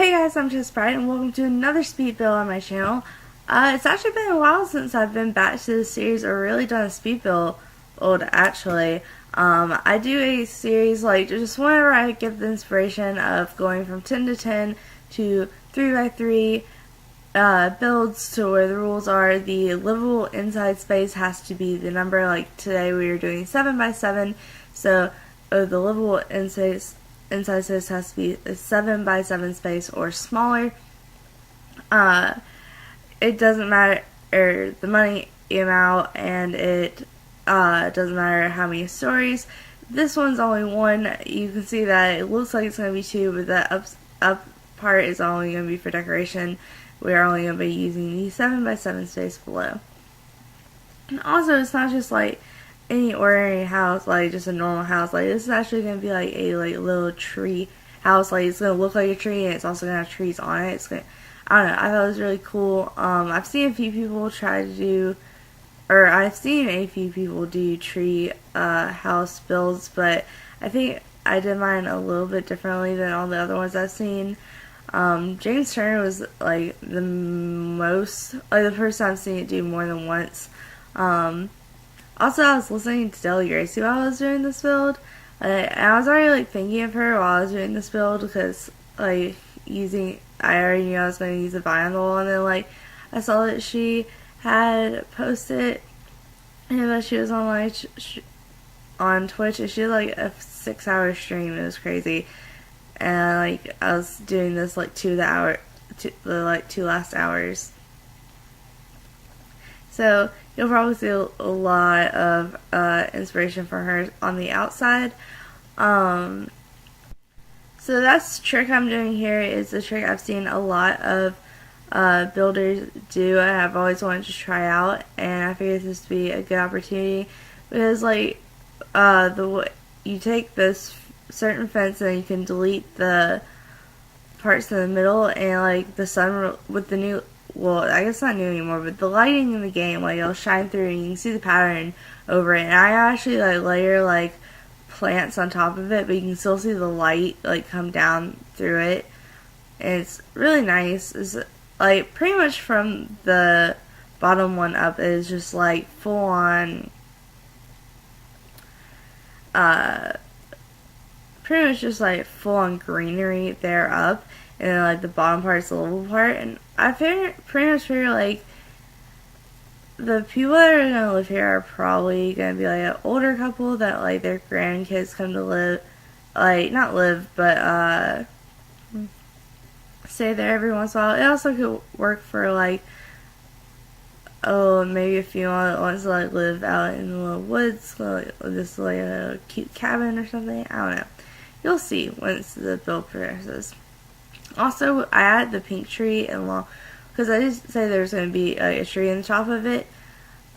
Hey guys, I'm ChezPride and welcome to another speed build on my channel. It's actually been a while since I've been back to this series or really done a speed build actually. I do a series like just whenever I get the inspiration of going from 10 to 10 to 3x3 builds to where the rules are the livable inside space has to be the number. Like today we are doing 7x7, so the livable inside space has to be a 7x7 space or smaller. It doesn't matter the money amount, and it doesn't matter how many stories. This one's only one. You can see that it looks like it's going to be two, but that up part is only going to be for decoration. We are only going to be using the 7x7 space below. And also, it's not just like any ordinary house, like just a normal house. Like this is actually going to be like a little tree house. Like it's going to look like a tree, and it's also going to have trees on it. It's going to, I don't know, I thought it was really cool. I've seen a few people try to do, or I've seen a few people do tree house builds, but I think I did mine a little bit differently than all the other ones I've seen. James Turner was like the first time I've seen it do more than once. Also, I was listening to Deli Gracie while I was doing this build, and I was already like thinking of her while I was doing this build because like I already knew I was going to use a vine on the wall, and then like I saw that she had posted and that she was on on Twitch, and she had like a 6-hour stream. It was crazy, and like I was doing this like the two last hours. So you'll probably see a lot of inspiration from her on the outside. So that's the trick I'm doing here. Is the trick I've seen a lot of builders do. I've always wanted to try out, and I figured this would be a good opportunity because like you take this certain fence and you can delete the parts in the middle, and like the sun with the new, well, I guess not new anymore, but the lighting in the game, like it'll shine through and you can see the pattern over it. And I actually like layer like plants on top of it, but you can still see the light like come down through it, and it's really nice. It's like pretty much from the bottom one up is just like full on pretty much just like full on greenery there up, and then like the bottom part is the little part. And I pretty much figure like the people that are gonna live here are probably gonna be like an older couple that like their grandkids come to live, like not live, but stay there every once in a while. It also could work for like maybe a female that wants to like live out in the little woods, like just like a cute cabin or something. I don't know. You'll see once the build progresses. Also, I added the pink tree along because I did say there's going to be a tree in the top of it.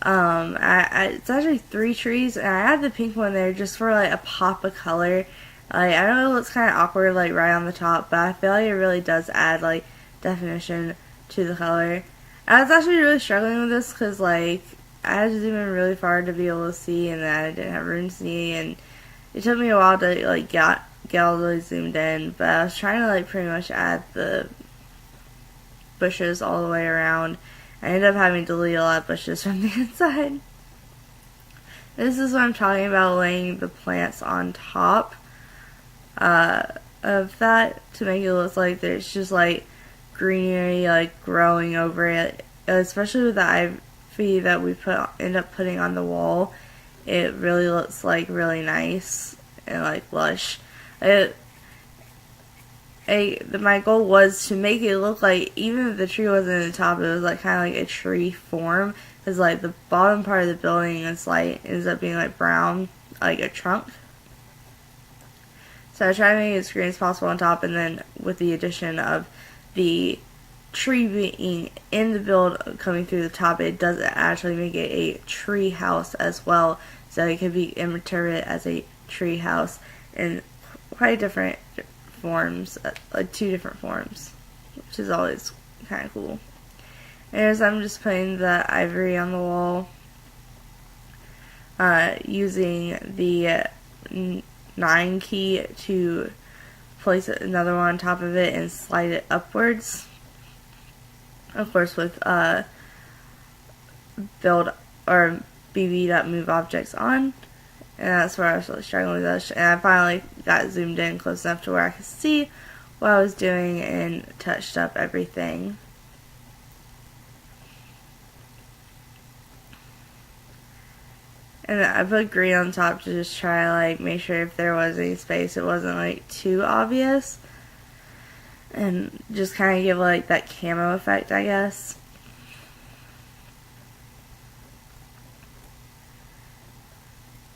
It's actually 3 trees, and I added the pink one there just for like a pop of color. I know it looks kind of awkward like right on the top, but I feel like it really does add like definition to the color. I was actually really struggling with this because like I had to zoom in really far to be able to see, and then I didn't have room to see, and it took me a while to like get all the way zoomed in. But I was trying to like pretty much add the bushes all the way around. I ended up having to delete a lot of bushes from the inside. This is what I'm talking about, laying the plants on top of that to make it look like there's just like greenery like growing over it, especially with the ivy that we end up putting on the wall. It really looks like really nice and like lush. My goal was to make it look like even if the tree wasn't in the top, it was like kind of like a tree form, because like the bottom part of the building is like ends up being like brown, like a trunk. So I tried to make it as green as possible on top, and then with the addition of the tree being in the build coming through the top, it does actually make it a tree house as well. So it could be interpreted as a tree house in quite different forms, like 2 different forms, which is always kind of cool. And as I'm just putting the ivory on the wall, using the 9 key to place another one on top of it and slide it upwards. Of course, with build or BB.move objects on. And that's where I was really struggling with this. And I finally got zoomed in close enough to where I could see what I was doing and touched up everything. And I put green on top to just try to like make sure if there was any space it wasn't like too obvious. And just kind of give like that camo effect, I guess.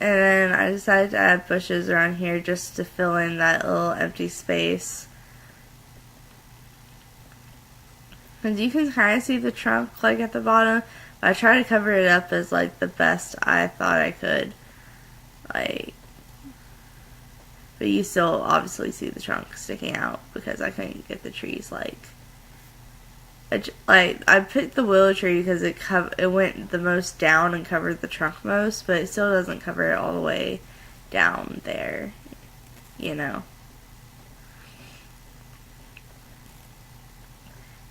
And then I decided to add bushes around here just to fill in that little empty space. And you can kind of see the trunk like at the bottom. But I tried to cover it up as like the best I thought I could. Like, but you still obviously see the trunk sticking out because I couldn't get the trees like I picked the willow tree because it went the most down and covered the trunk most, but it still doesn't cover it all the way down there, you know.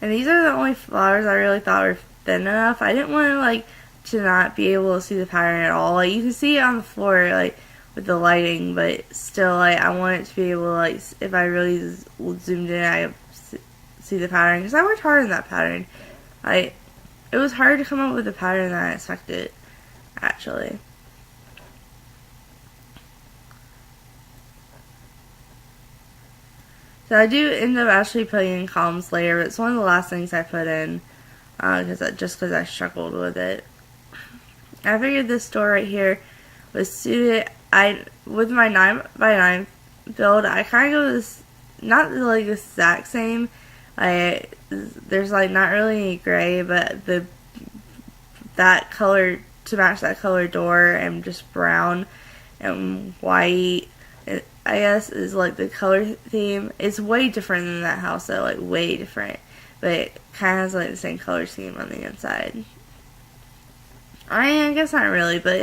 And these are the only flowers I really thought were thin enough. I didn't want to like to not be able to see the pattern at all. Like you can see it on the floor like with the lighting, but still like I want it to be able to like if I really zoomed in I see the pattern because I worked hard on that pattern. It was hard to come up with a pattern that I expected actually. So I do end up actually putting in columns later, but it's one of the last things I put in because I struggled with it. I figured this door right here was suited. With my 9x9 build, I kind of go this not like the exact same. There's like not really any gray, but that color to match that color door and just brown and white. I guess is like the color theme. It's way different than that house though, like way different. But it kind of has like the same color scheme on the inside. I guess not really, but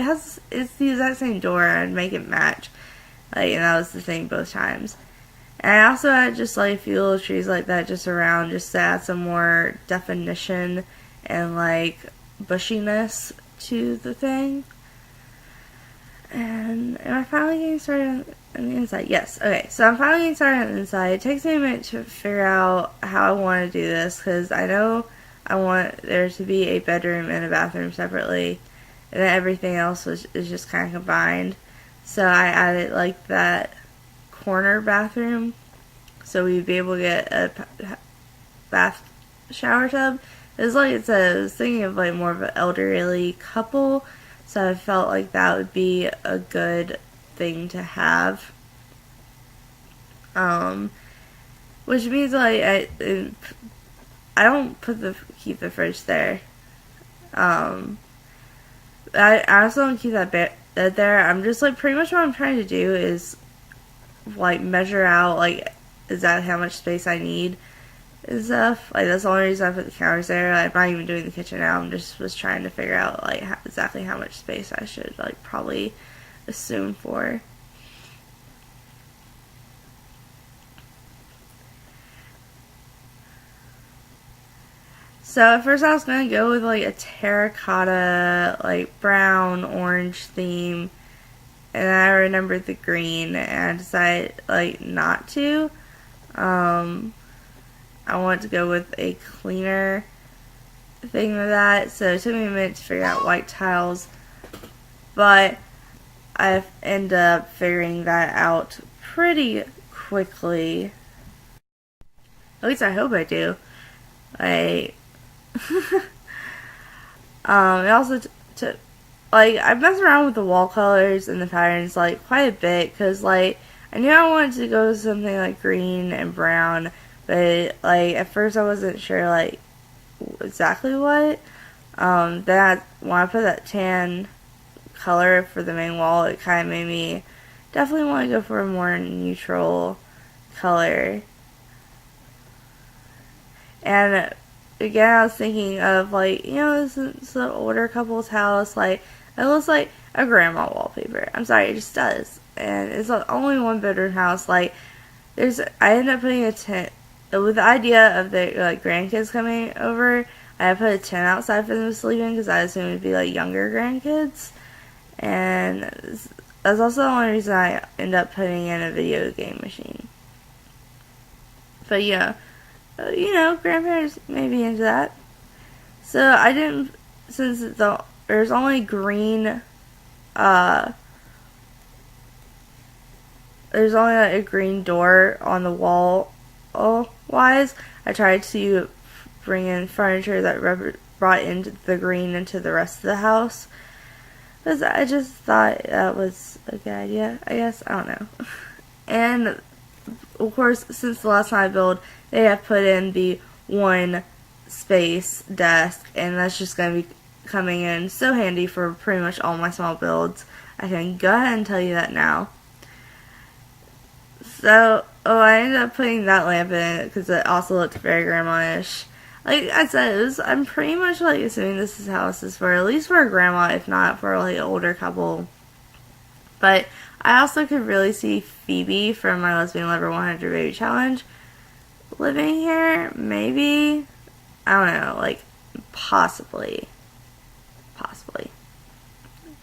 it's the exact same door and I'd make it match. And that was the thing both times. And I also had just like a few little trees like that just around just to add some more definition and like bushiness to the thing. And am I finally getting started on the inside? Yes. Okay, so I'm finally getting started on the inside. It takes me a minute to figure out how I want to do this because I know I want there to be a bedroom and a bathroom separately, and then everything else is just kind of combined. So I added like that corner bathroom so we'd be able to get a bath shower tub. It was like I was thinking of like more of an elderly couple. So I felt like that would be a good thing to have. Which means like I don't keep the fridge there. I also don't keep that bed there. I'm just like pretty much what I'm trying to do is like measure out like exactly how much space I need and stuff. Like that's the only reason I put the counters there. Like, I'm not even doing the kitchen now. I'm just was trying to figure out like exactly how much space I should like probably assume for. So at first I was gonna go with like a terracotta, like brown orange theme, and then I remembered the green, and I decided like not to. I want to go with a cleaner thing with that, so it took me a minute to figure out white tiles, but I ended up figuring that out pretty quickly. At least I hope I do. It also like I messed around with the wall colors and the patterns like quite a bit because like I knew I wanted to go with something like green and brown, but like at first I wasn't sure like exactly what. Then when I put that tan color for the main wall, it kind of made me definitely want to go for a more neutral color. And again, I was thinking of like, you know, this is an older couple's house, like it looks like a grandma wallpaper. I'm sorry, it just does. And it's only one bedroom house. Like I ended up putting a tent with the idea of the like grandkids coming over. I put a tent outside for them to sleep in because I assumed it'd be like younger grandkids, and that's also the only reason I ended up putting in a video game machine. But yeah, grandparents may be into that. So I didn't, since there's only green, there's only like a green door on the wall wise. I tried to bring in furniture that brought in the green into the rest of the house. Because I just thought that was a good idea, I guess. I don't know. And of course, since the last time I built, they have put in the one space desk, and that's just going to be coming in so handy for pretty much all my small builds. I can go ahead and tell you that now. So, I ended up putting that lamp in it because it also looked very grandma-ish. Like I said, I'm pretty much like assuming this house is for at least for a grandma, if not for like an older couple. But I also could really see Phoebe from my Lesbian Lover 100 Baby Challenge living here. Maybe. I don't know. Like, possibly.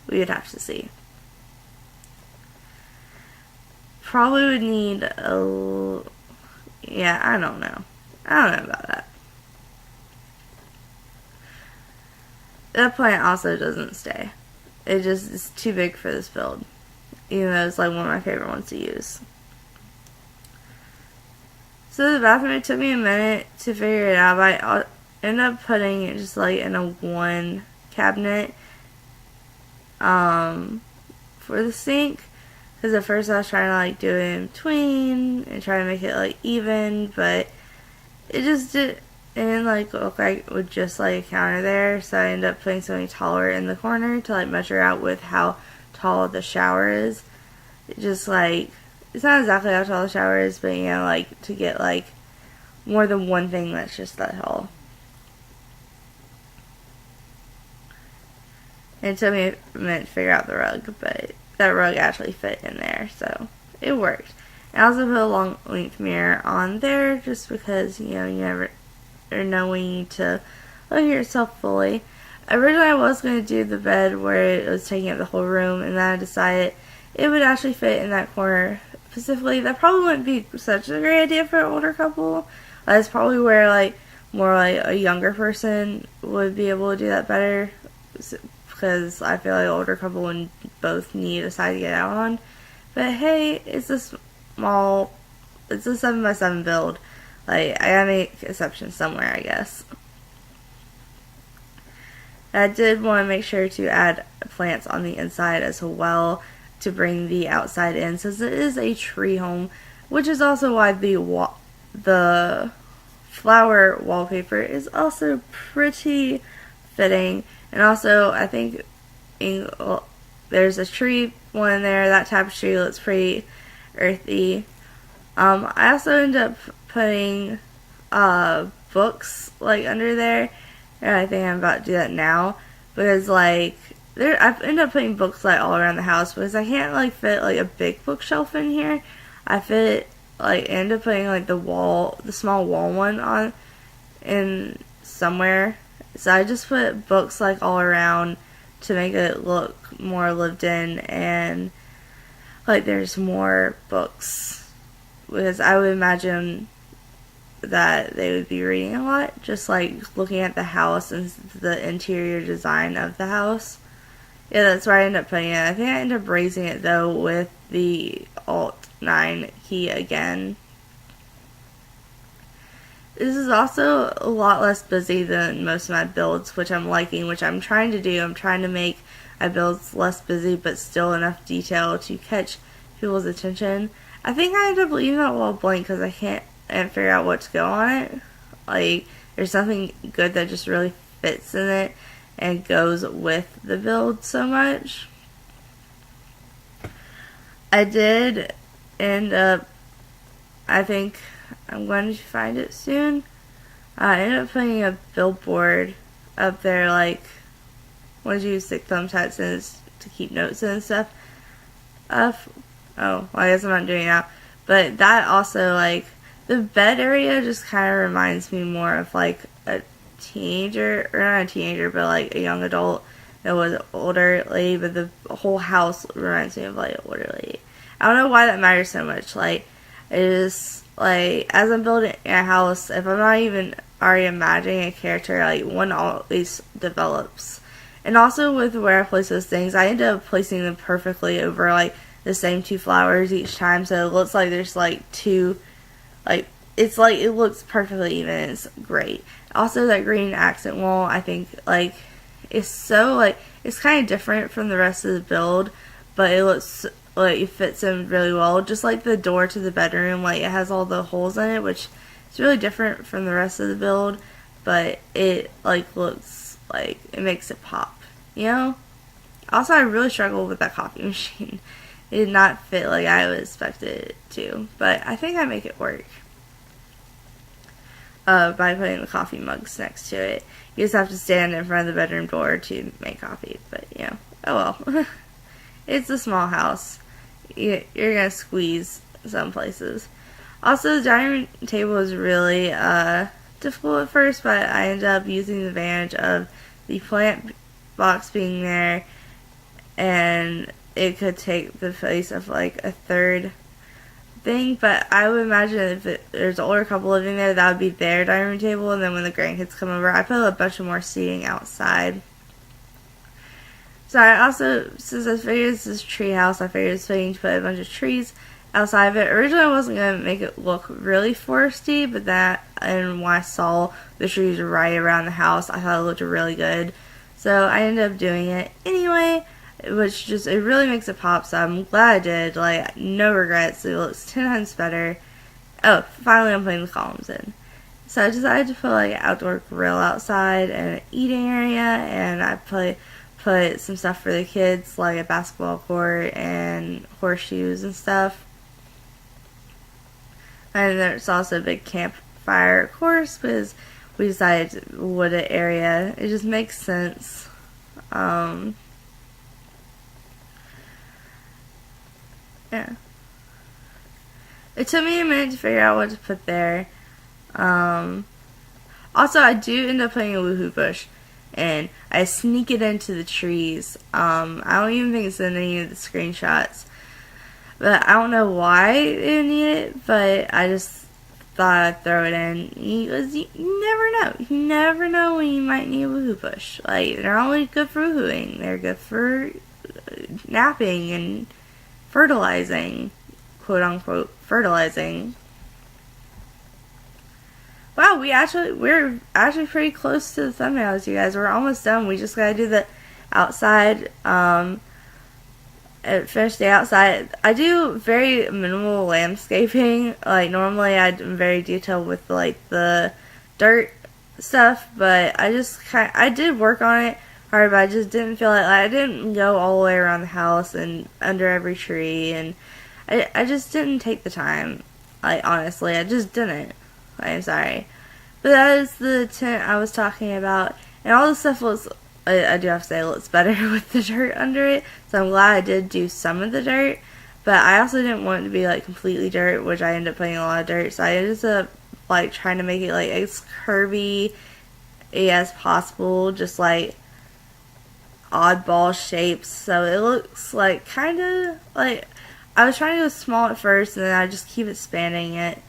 We would have to see. Probably would need yeah, I don't know about that. That plant also doesn't stay. It just is too big for this build. Even though it's like one of my favorite ones to use. So the bathroom, it took me a minute to figure it out, but I ended up putting it just like in a one cabinet for the sink. Because at first I was trying to like do it in between and try to make it like even, but it just didn't like look like with just like a counter there. So I ended up putting something taller in the corner to like measure out with how tall the shower is. It just like, it's not exactly how tall the shower is, but like to get like more than one thing that's just that tall. And it took me a minute to figure out the rug, but that rug actually fit in there, so it worked. I also put a long length mirror on there just because, you never know when you need to look at yourself fully. Originally I was going to do the bed where it was taking up the whole room, and then I decided it would actually fit in that corner specifically. That probably wouldn't be such a great idea for an older couple. That's probably where like more like a younger person would be able to do that better, because I feel like an older couple would both need a side to get out on. But hey, it's a 7x7 build. Like, I gotta make exceptions somewhere, I guess. I did want to make sure to add plants on the inside as well to bring the outside in, since it is a tree home, which is also why the flower wallpaper is also pretty fitting. And also, I think there's a tree one in there. That tapestry looks pretty earthy. I also ended up putting books like under there, and I think I'm about to do that now because like I've ended up putting books like all around the house because I can't like fit like a big bookshelf in here. I end up putting like the small wall one on in somewhere. So I just put books like all around to make it look more lived in, and like there's more books, because I would imagine that they would be reading a lot, just like looking at the house and the interior design of the house. Yeah, that's where I ended up putting it. I think I ended up raising it though with the Alt 9 key again. This is also a lot less busy than most of my builds, which I'm liking, which I'm trying to do. I'm trying to make my builds less busy, but still enough detail to catch people's attention. I think I ended up leaving that wall blank because I can't figure out what to go on it. Like, there's nothing good that just really fits in it and goes with the build so much. I did end up, I think I'm going to find it soon. I ended up putting a billboard up there, like, one of you stick thumbtacks in to keep notes and stuff. Oh, well, I guess I'm not doing that. But that also, like, the bed area just kind of reminds me more of, like, a teenager, or not a teenager, but, like, a young adult that was an older lady, but the whole house reminds me of, like, an older lady. I don't know why that matters so much. Like, it is, like, as I'm building a house, if I'm not even already imagining a character, like, one always develops. And also with where I place those things, I end up placing them perfectly over, like, the same 2 flowers each time, so it looks like there's, like, 2, like, it's like, it looks perfectly even. It's great. Also, that green accent wall, I think, like, is so, like, it's kind of different from the rest of the build, but it looks like it fits in really well. Just like the door to the bedroom, like, it has all the holes in it, which is really different from the rest of the build, but it, like, looks like it makes it pop, you know? Also, I really struggled with that coffee machine. It did not fit like I would expect it to, but I think I make it work by putting the coffee mugs next to it. You just have to stand in front of the bedroom door to make coffee, but, you know, oh well. It's a small house. You're going to squeeze some places. Also, the dining room table was really difficult at first, but I ended up using the advantage of the plant box being there, and it could take the place of, like, a third thing. But I would imagine if there's an older couple living there, that would be their dining room table, and then when the grandkids come over, I put a bunch of more seating outside. So I also, since I figured this is a tree house, I figured it's fitting to put a bunch of trees outside of it. Originally I wasn't going to make it look really foresty, but that, and when I saw the trees right around the house, I thought it looked really good. So I ended up doing it anyway, which just, it really makes it pop, so I'm glad I did. Like, no regrets. It looks 10 times better. Oh, finally I'm putting the columns in. So I decided to put, like, an outdoor grill outside and an eating area, and I put some stuff for the kids, like a basketball court and horseshoes and stuff. And there's also a big campfire, of course, because we decided to wood it area. It just makes sense. Yeah. It took me a minute to figure out what to put there. Also, I do end up putting a woohoo bush, and I sneak it into the trees. I don't even think it's in any of the screenshots. But I don't know why I didn't need it, but I just thought I'd throw it in. Because you never know. You never know when you might need a woohoo bush. Like, they're not only good for woohooing, they're good for napping and fertilizing. Quote unquote, fertilizing. Wow, we're actually pretty close to the thumbnails, you guys. We're almost done. We just gotta do the outside, finish the outside. I do very minimal landscaping. Like, normally I'm very detailed with, like, the dirt stuff, but I did work on it hard, but I just didn't feel like I didn't go all the way around the house and under every tree, and I just didn't take the time. Like, honestly, I just didn't. I'm sorry. But that is the tent I was talking about. And all the stuff looks, I do have to say, it looks better with the dirt under it. So I'm glad I did do some of the dirt. But I also didn't want it to be, like, completely dirt, which I ended up putting a lot of dirt. So I ended up, like, trying to make it, like, as curvy as possible. Just, like, oddball shapes. So it looks, like, kind of, like, I was trying to go small at first, and then I just keep expanding it.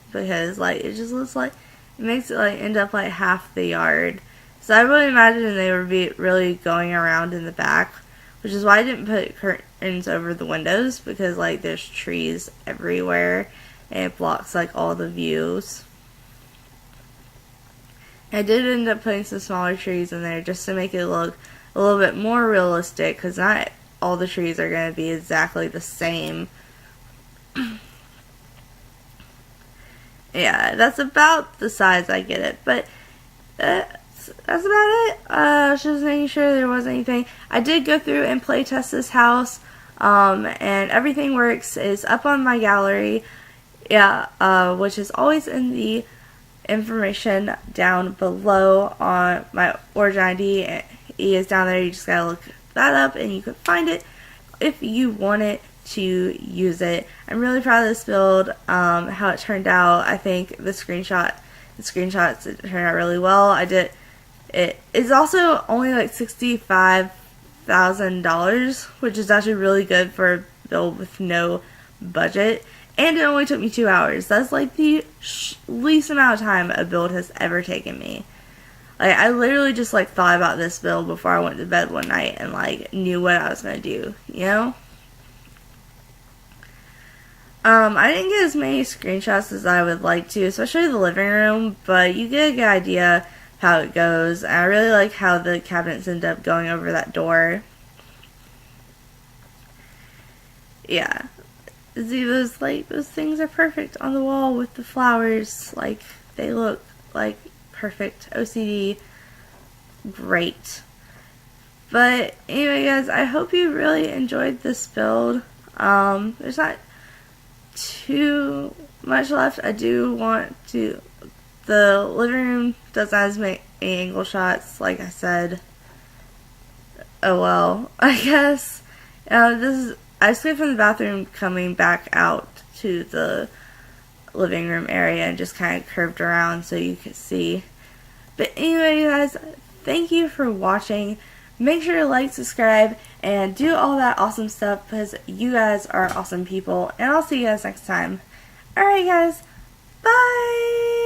Because, like, it just looks like, it makes it, like, end up, like, half the yard. So I really imagine they would be really going around in the back, which is why I didn't put curtains over the windows, because, like, there's trees everywhere, and it blocks, like, all the views. I did end up putting some smaller trees in there just to make it look a little bit more realistic, because not all the trees are going to be exactly the same. Yeah, that's about the size I get it, but that's about it. Just making sure there wasn't anything. I did go through and play test this house, and everything works. It's up on my gallery, yeah, which is always in the information down below on my origin ID. Is down there. You just gotta look that up, and you can find it if you want it to use it. I'm really proud of this build, how it turned out. I think the screenshots it turned out really well. It is also only like $65,000, which is actually really good for a build with no budget. And it only took me 2 hours. That's like the least amount of time a build has ever taken me. Like, I literally just like thought about this build before I went to bed one night and like knew what I was gonna do, you know? I didn't get as many screenshots as I would like to, especially the living room, but you get a good idea how it goes. And I really like how the cabinets end up going over that door. Yeah. See, those things are perfect on the wall with the flowers. Like, they look like perfect OCD. Great. But anyway, guys, I hope you really enjoyed this build. There's not too much left. I do want to. The living room doesn't have as many angle shots, like I said. Oh well, I guess. I skipped from the bathroom coming back out to the living room area and just kind of curved around so you could see. But anyway, guys, thank you for watching. Make sure to like, subscribe, and do all that awesome stuff because you guys are awesome people. And I'll see you guys next time. Alright, guys. Bye!